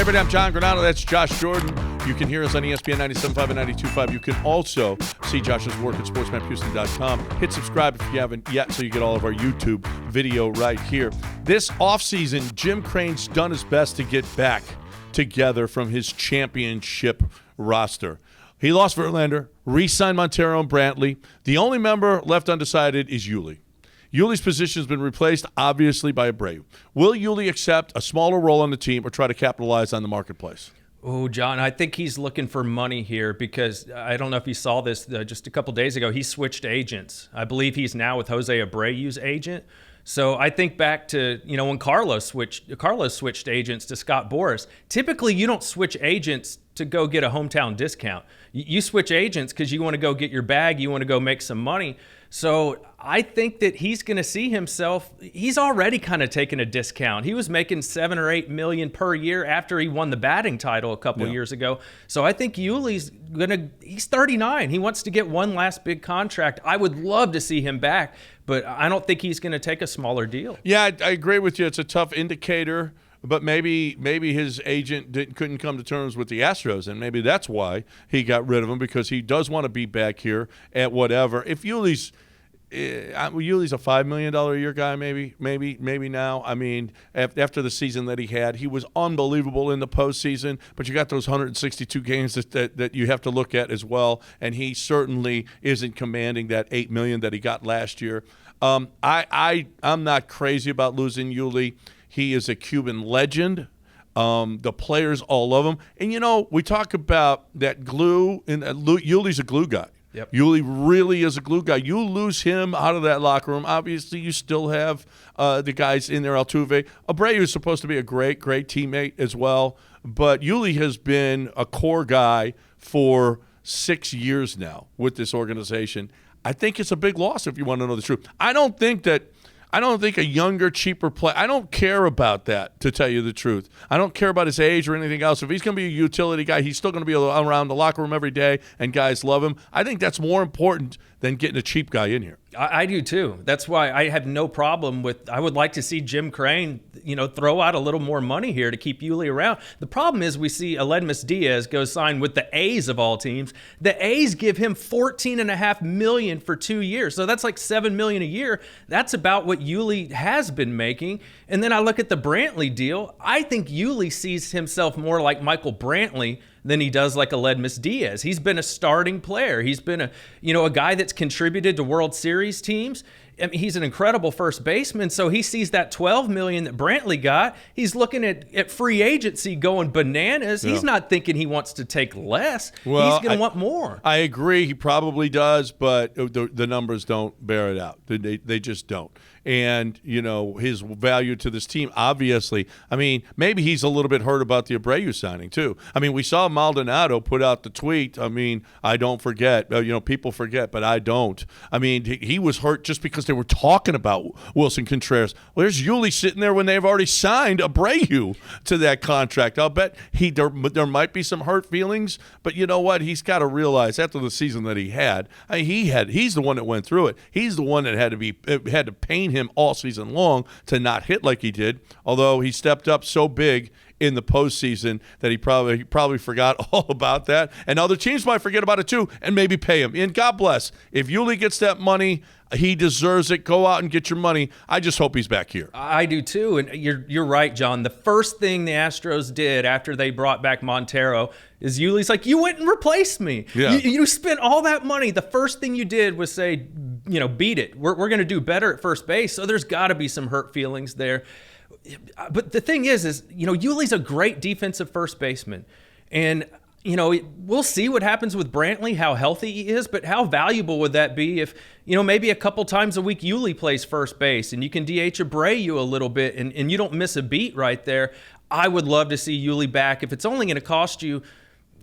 Hey, everybody, I'm John Granado. That's Josh Jordan. You can hear us on ESPN 97.5 and 92.5. You can also see Josh's work at sportsmaphouston.com. Hit subscribe if you haven't yet so you get all of our YouTube video right here. This offseason, Jim Crane's done his best to get back together from his championship roster. He lost Verlander, re-signed Montero and Brantley. The only member left undecided is Yuli. Yuli's position has been replaced, obviously, by Abreu. Will Yuli accept a smaller role on the team or try to capitalize on the marketplace? Oh, John, I think he's looking for money here because I don't know if you saw this just a couple days ago. He switched agents. I believe he's now with Jose Abreu's agent. So I think back to, when Carlos switched agents to Scott Boras. Typically, you don't switch agents to go get a hometown discount. You switch agents because you want to go get your bag. You want to go make some money. So I think that he's going to see himself. He's already kind of taken a discount. He was making $7 or $8 million per year after he won the batting title a couple years ago. So I think Yuli's he's 39. He wants to get one last big contract. I would love to see him back, but I don't think he's going to take a smaller deal. Yeah, I agree with you. It's a tough indicator. But maybe his agent couldn't come to terms with the Astros, and maybe that's why he got rid of him, because he does want to be back here at whatever. If Yuli's a $5 million a year guy, maybe now. I mean, after the season that he had, he was unbelievable in the postseason. But you got those 162 games that you have to look at as well, and he certainly isn't commanding that $8 million that he got last year. I'm not crazy about losing Yuli. He is a Cuban legend. The players all love him. And, we talk about that glue, and Yuli's a glue guy. Yep. Yuli really is a glue guy. You lose him out of that locker room, obviously you still have the guys in there, Altuve. Abreu is supposed to be a great teammate as well. But Yuli has been a core guy for 6 years now with this organization. I think it's a big loss if you want to know the truth. I don't think a younger, cheaper player. I don't care about that, to tell you the truth. I don't care about his age or anything else. If he's going to be a utility guy, he's still going to be around the locker room every day, and guys love him. I think that's more important than getting a cheap guy in here. I do too. That's why I have no problem with. I would like to see Jim Crane, throw out a little more money here to keep Yuli around. The problem is we see Aledmys Diaz go sign with the A's of all teams. The A's give him $14.5 million for 2 years, so that's like $7 million a year. That's about what Yuli has been making. And then I look at the Brantley deal. I think Yuli sees himself more like Michael Brantley than he does like Aledmys Diaz. He's been a starting player. He's been a guy that's contributed to World Series teams. I mean, he's an incredible first baseman, so he sees that $12 million that Brantley got. He's looking at free agency going bananas. Yeah. He's not thinking he wants to take less. Well, he's going to want more. I agree. He probably does, but the numbers don't bear it out. They just don't. And, his value to this team, obviously, I mean, maybe he's a little bit hurt about the Abreu signing, too. I mean, we saw Maldonado put out the tweet. I mean, I don't forget. People forget, but I don't. I mean, he was hurt just because they were talking about Wilson Contreras. Well, there's Yuli sitting there when they've already signed Abreu to that contract. I'll bet there might be some hurt feelings, but you know what? He's got to realize after the season that he had, he's the one that went through it. He's the one that had to pain him all season long to not hit like he did, although he stepped up so big in the postseason that he probably forgot all about that. And other teams might forget about it too and maybe pay him. And God bless. If Yuli gets that money, he deserves it. Go out and get your money. I just hope he's back here. I do too. And you're right, John. The first thing the Astros did after they brought back Montero is Yuli's like, you went and replaced me. Yeah. You spent all that money. The first thing you did was say, beat it. We're going to do better at first base. So there's got to be some hurt feelings there. But the thing is Yuli's a great defensive first baseman. And, we'll see what happens with Brantley, how healthy he is, but how valuable would that be if, maybe a couple times a week Yuli plays first base and you can DH Abreu a little bit and you don't miss a beat right there. I would love to see Yuli back. If it's only going to cost you,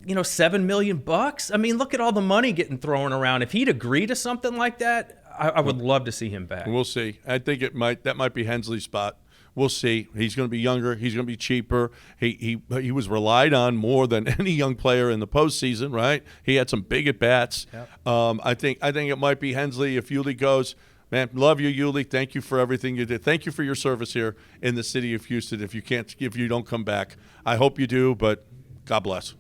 $7 million. I mean, look at all the money getting thrown around. If he'd agree to something like that, I would love to see him back. We'll see. I think that might be Hensley's spot. We'll see. He's going to be younger. He's going to be cheaper. He was relied on more than any young player in the postseason, right? He had some big at bats. Yep. I think it might be Hensley if Yuli goes. Man, love you, Yuli. Thank you for everything you did. Thank you for your service here in the city of Houston. If you don't come back, I hope you do, but God bless.